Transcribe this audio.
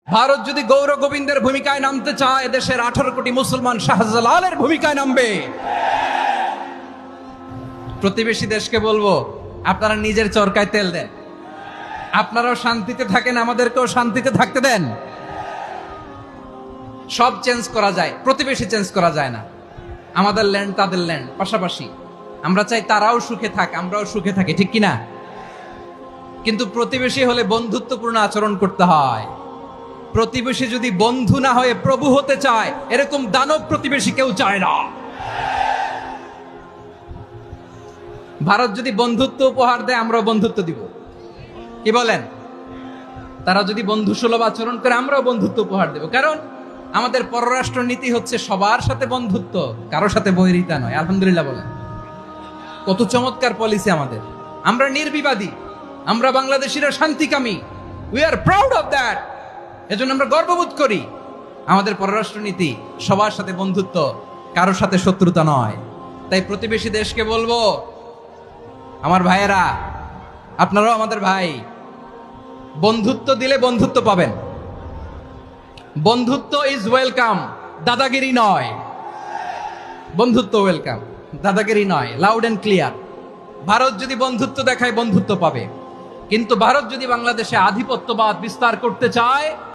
ভারত যদি গৌর গোবিন্দের ভূমিকায় নামতে চায়, দেশের 18 কোটি মুসলমান শাহজালালের ভূমিকায় নামবে। প্রতিবেশী দেশকে বলবো, আপনারা নিজের চরকায় তেল দেন, আপনারাও শান্তিতে থাকেন, আমাদেরকেও শান্তিতে থাকতে দেন। সব চেঞ্জ করা যায়, প্রতিবেশী চেঞ্জ করা যায় না। আমাদের ল্যান্ড তাদের ল্যান্ড, পাশাপাশি। আমরা চাই তারাও সুখে থাক, আমরাও সুখে থাকি, ঠিক কিনা? কিন্তু প্রতিবেশী হলে বন্ধুত্বপূর্ণ আচরণ করতে হয়। প্রতিবেশী যদি বন্ধু না হয়ে প্রভু হতে চায়, এরকম দানব প্রতিবেশী কেউ চায় না। ভারত যদি বন্ধুত্ব উপহার দেয়, আমরাও বন্ধুত্ব দিব। কি বলেন? তারা যদি বন্ধু সুলভ আচরণ করে, আমরাও বন্ধুত্ব উপহার দেব। কারণ আমাদের পররাষ্ট্র নীতি হচ্ছে সবার সাথে বন্ধুত্ব, কারোর সাথে বৈরিতা নয়। আলহামদুলিল্লাহ বলেন, কত চমৎকার পলিসি আমাদের। আমরা নির্বিবাদী, আমরা বাংলাদেশিরা শান্তিকামী। We are proud of that. এজন্য আমরা গর্ববোধ করি। আমাদের পররাষ্ট্র নীতি সবার সাথে বন্ধুত্ব, কারোর সাথে শত্রুতা নয়। তাই প্রতিবেশী দেশকে বলবো, আমার ভাইয়েরা, আপনারাও আমাদের ভাই। বন্ধুত্ব দিলে বন্ধুত্ব পাবেন। বন্ধুত্ব ইজ ওয়েলকাম, দাদাগিরি নয়। বন্ধুত্ব ওয়েলকাম, দাদাগিরি নয়। Loud and clear. ভারত যদি বন্ধুত্ব দেখায়, বন্ধুত্ব পাবে। কিন্তু ভারত যদি বাংলাদেশে আধিপত্যবাদ বিস্তার করতে চায়,